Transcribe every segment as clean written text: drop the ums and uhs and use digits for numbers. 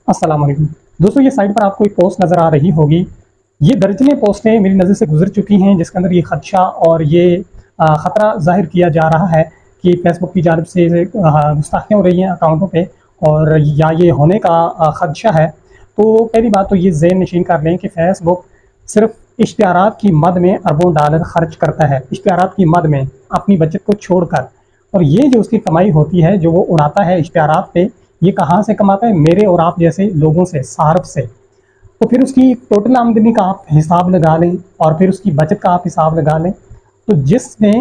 अस्सलाम वालेकुम। दोस्तों, ये साइट पर आपको एक पोस्ट नज़र आ रही होगी। ये दर्जनें पोस्टें मेरी नज़र से गुजर चुकी हैं जिसके अंदर ये खदशा और ये ख़तरा ज़ाहिर किया जा रहा है कि फ़ेसबुक की जानिब से गुस्ताखियाँ हो रही हैं अकाउंटों पे और या ये होने का खदशा है। तो पहली बात तो ये ज़हन नशीन कर लें कि फ़ेसबुक सिर्फ़ इश्तिहारात की मद में अरबों डॉलर ख़र्च करता है, इश्तिहारात की मद में अपनी बचत को छोड़कर। और ये जो उसकी कमाई होती है, जो वो उड़ाता है इश्तिहारात पे, ये कहाँ से कमाता है? मेरे और आप जैसे लोगों से, सार्फ से। तो फिर उसकी टोटल आमदनी का आप हिसाब लगा लें और फिर उसकी बचत का आप हिसाब लगा लें। तो जिसने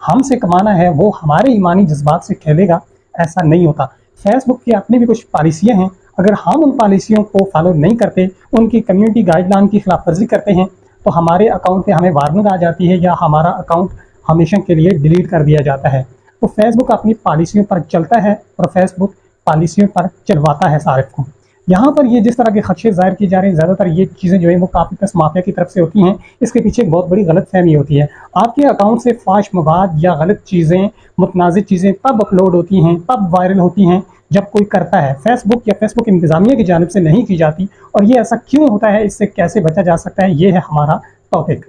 हमसे कमाना है वो हमारे ईमानी जज्बात से खेलेगा, ऐसा नहीं होता। फेसबुक की अपनी भी कुछ पॉलिसियाँ हैं, अगर हम उन पॉलिसियों को फॉलो नहीं करते, उनकी कम्युनिटी गाइडलाइन की खिलाफ वर्जी करते हैं, तो हमारे अकाउंट पे हमें वार्निंग आ जाती है या हमारा अकाउंट हमेशा के लिए डिलीट कर दिया जाता है। तो फेसबुक अपनी पॉलिसियों पर चलता है और फेसबुक पॉलिसियों पर चलवाता है सारिफ को। यहाँ पर ये जिस तरह के खदशे ज़ाहिर किए जा रहे हैं, ज़्यादातर ये चीज़ें जो है वो काफ़ी प्लस माफिया की तरफ से होती हैं। इसके पीछे एक बहुत बड़ी गलतफहमी होती है। आपके अकाउंट से फाश मवाद या गलत चीज़ें, मुतनाज़िर चीज़ें तब अपलोड होती हैं, तब वायरल होती हैं जब कोई करता है। फेसबुक या फेसबुक इंतज़ामिया की जानिब से नहीं की जाती। और ये ऐसा क्यों होता है, इससे कैसे बचा जा सकता है, ये है हमारा टॉपिक।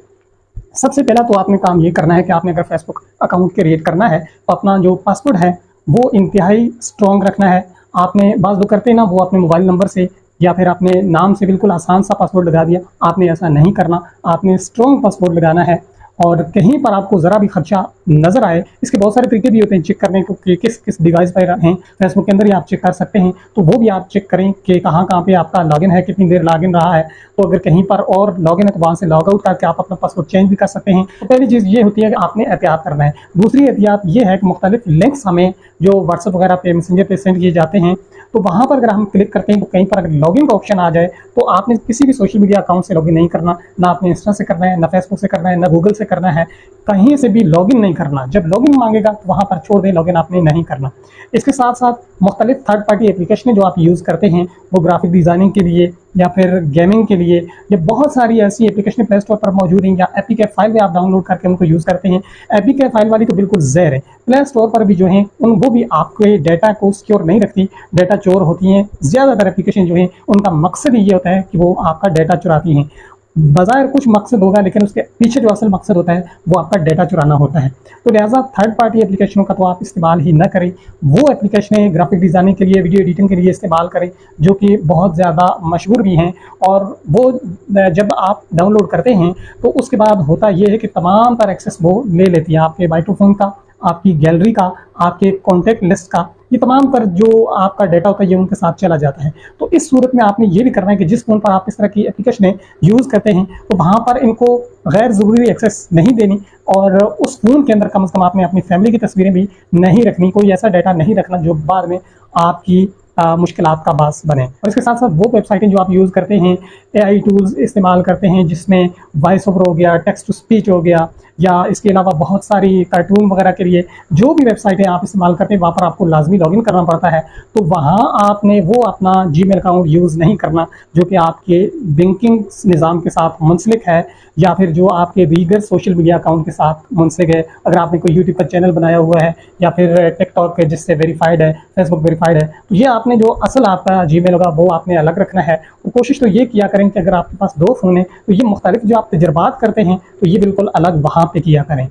सबसे पहला तो आपने काम ये करना है कि आपने अगर फेसबुक अकाउंट क्रिएट करना है तो अपना जो पासवर्ड है वो इंतहाई स्ट्रॉन्ग रखना है। आपने बाज़ लोग करते हैं ना, वो अपने मोबाइल नंबर से या फिर अपने नाम से बिल्कुल आसान सा पासवर्ड लगा दिया। आपने ऐसा नहीं करना, आपने स्ट्रॉन्ग पासवर्ड लगाना है। और कहीं पर आपको ज़रा भी खर्चा नज़र आए, इसके बहुत सारे तरीके भी होते हैं चेक करने को कि किस किस डिवाइस पर हैं। फेसबुक के अंदर ही आप चेक कर सकते हैं, तो वो भी आप चेक करें कि कहाँ कहाँ पे आपका लॉगिन है, कितनी देर लॉगिन रहा है। तो अगर कहीं पर और लॉगिन है तो वहाँ से लॉग आउट करके आप अपना पासवर्ड चेंज भी कर सकते हैं। तो पहली चीज़ ये होती है कि आपने एहतियात करना है। दूसरी एहतियात ये है कि मुख्तलिफ लिंक्स हमें जो व्हाट्सएप वगैरह पे, मैसेंजर पे सेंड किए जाते हैं, तो वहाँ पर अगर हम क्लिक करते हैं तो कहीं पर अगर लॉगिन का ऑप्शन आ जाए तो आपने किसी भी सोशल मीडिया अकाउंट से लॉगिन नहीं करना। ना आपने इंस्टा से करना है, ना फेसबुक से करना है, ना गूगल से करना है, कहीं से भी लॉगिन नहीं करना। जब लॉगिन मांगेगा तो वहाँ पर छोड़ दें, लॉगिन आपने नहीं करना। इसके साथ साथ मुख्तलिफ थर्ड पार्टी एप्लीकेशन जो आप यूज़ करते हैं, वो ग्राफिक डिज़ाइनिंग के लिए या फिर गेमिंग के लिए, या बहुत सारी ऐसी एप्लीकेशन प्ले स्टोर पर मौजूद हैं, या एपीके फाइल में आप डाउनलोड करके उनको यूज़ करते हैं। एपीके फाइल वाली तो बिल्कुल ज़हर है। प्ले स्टोर पर भी जो हैं वो भी आपके डाटा को सिक्योर नहीं रखती, डाटा चोर होती हैं। ज़्यादातर एप्लीकेशन जो हैं उनका मकसद ही ये होता है कि वो आपका डाटा चुराती हैं। बज़ाहिर कुछ मकसद होगा, लेकिन उसके पीछे जो असल मकसद होता है वो आपका डाटा चुराना होता है। तो लिहाजा थर्ड पार्टी एप्लीकेशनों का तो आप इस्तेमाल ही ना करें। वो एप्लीकेशनें ग्राफिक डिज़ाइनिंग के लिए, वीडियो एडिटिंग के लिए इस्तेमाल करें जो कि बहुत ज़्यादा मशहूर भी हैं। और वो जब आप डाउनलोड करते हैं तो उसके बाद होता ये है कि तमाम तर एक्सेस वो ले लेती है, आपके माइक्रोफोन का, आपकी गैलरी का, आपके कॉन्टैक्ट लिस्ट का, ये तमाम पर जो आपका डाटा होता है ये उनके साथ चला जाता है। तो इस सूरत में आपने ये भी करना है कि जिस फ़ोन पर आप इस तरह की एप्लीकेशनें यूज़ करते हैं तो वहाँ पर इनको गैर ज़रूरी एक्सेस नहीं देनी। और उस फ़ोन के अंदर कम से कम आपने अपनी फैमिली की तस्वीरें भी नहीं रखनी, कोई ऐसा डाटा नहीं रखना जो बाद में आपकी मुश्किलात का बास बने। और इसके साथ साथ वो वेबसाइटें जो आप यूज़ करते हैं, एआई टूल्स इस्तेमाल करते हैं जिसमें वॉइस ओवर हो गया, टेक्स्ट टू स्पीच हो गया, या इसके अलावा बहुत सारी कार्टून वगैरह के लिए जो भी वेबसाइटें आप इस्तेमाल करते हैं वहाँ पर आपको लाजमी लॉगिन करना पड़ता है। तो वहाँ आपने वो अपना जीमेल अकाउंट यूज़ नहीं करना जो कि आपके बैंकिंग निज़ाम के साथ मुंसलिक है, या फिर जो आपके दीगर सोशल मीडिया अकाउंट के साथ मुंसलिक है। अगर आपने कोई यूट्यूब पर चैनल बनाया हुआ है या फिर टिकटॉक जिससे वेरीफाइड है, फेसबुक वेरीफाइड है, तो ये आपने जो असल आपका जीमेल होगा वो आपने अलग रखना है। तो कोशिश तो ये किया करें कि अगर आपके पास 2 फ़ोन हैं तो ये मुख्तलिफ जो आप तजर्बात करते हैं तो ये बिल्कुल अलग वहाँ पे किया करें।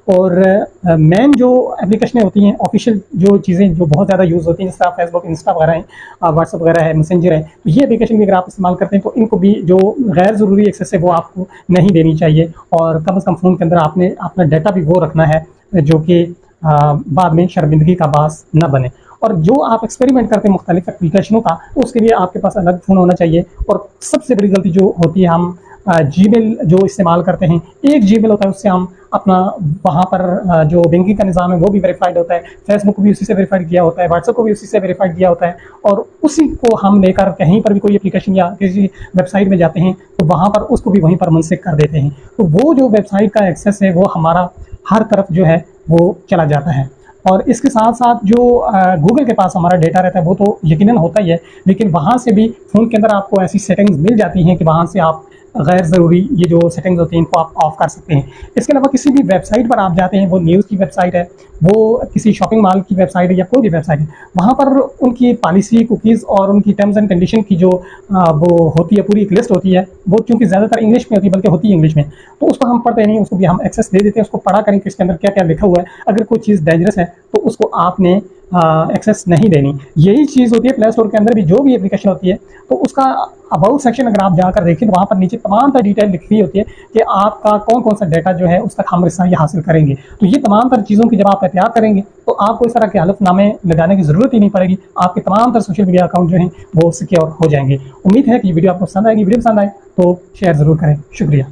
और मेन जो एप्लीकेशनें होती हैं, ऑफिशियल जो चीज़ें जो बहुत ज़्यादा यूज़ होती हैं, जैसे आप फेसबुक, इंस्टा वगैरह हैं, व्हाट्सअप वगैरह है, मैसेंजर है, तो ये एप्लीकेशन भी अगर आप इस्तेमाल करते हैं तो इनको भी जो गैर ज़रूरी एक्सेस है वो आपको नहीं देनी चाहिए। और कम से कम फ़ोन के अंदर आपने अपना डाटा भी वो रखना है जो कि बाद में शर्मिंदगी का बास न बने। और जो आप एक्सपेरिमेंट करते हैं मुख्तलिफ एप्लीकेशनों का, तो उसके लिए आपके पास अलग फ़ोन होना चाहिए। और सबसे बड़ी गलती जो होती है, हम जीमेल जो इस्तेमाल करते हैं, एक जीमेल होता है उससे हम अपना वहाँ पर जो बैंकिंग का निज़ाम है वो भी वेरीफाइड होता है, फेसबुक को भी उसी से वेरीफाइड किया होता है, व्हाट्सएप को भी उसी से वेरीफाइड किया होता है। और उसी को हम लेकर कहीं पर भी कोई एप्लीकेशन या किसी वेबसाइट में जाते हैं तो वहाँ पर उसको भी वहीं पर मुंसलिक कर देते हैं। तो वो जो वेबसाइट का एक्सेस है वो हमारा हर तरफ जो है वो चला जाता है। और इसके साथ साथ जो गूगल के पास हमारा डेटा रहता है वो तो यकीनन होता ही है, लेकिन वहाँ से भी फ़ोन के अंदर आपको ऐसी सेटिंग्स मिल जाती हैं कि वहाँ से आप गैर ज़रूरी ये जो सेटिंग्स होती हैं इनको आप ऑफ कर सकते हैं। इसके अलावा किसी भी वेबसाइट पर आप जाते हैं, वो न्यूज़ की वेबसाइट है, वो किसी शॉपिंग मॉल की वेबसाइट है या कोई भी वेबसाइट है, वहाँ पर उनकी पॉलिसी, कुकीज़ और उनकी टर्म्स एंड कंडीशन की जो वो होती है, पूरी एक लिस्ट होती है, वो चूँकि ज़्यादातर इंग्लिश में होती है, बल्कि होती है इंग्लिश में, तो उसको हम पढ़ते नहीं, उसको भी हम एक्सेस दे देते हैं, उसको पढ़ा करें कि इसके अंदर क्या क्या लिखा हुआ है। अगर कोई चीज़ डेंजरस है तो उसको आपने एक्सेस नहीं देनी। यही चीज़ होती है प्ले स्टोर के अंदर भी, जो भी एप्लीकेशन होती है तो उसका अबाउट सेक्शन अगर आप जाकर देखें तो वहाँ पर नीचे तमाम तर डिटेल लिखी होती है कि आपका कौन कौन सा डाटा जो है उस तक हम रसाई हासिल करेंगे। तो ये तमाम तर चीज़ों की जब आप एहतियात करेंगे तो आपको इस तरह के हलफनामे लगाने की ज़रूरत ही नहीं पड़ेगी। आपके तमाम तर सोशल मीडिया अकाउंट जो हैं वो सिक्योर हो जाएंगे। उम्मीद है कि वीडियो आपको पसंद आएगी। वीडियो पसंद आए तो शेयर ज़रूर करें। शुक्रिया।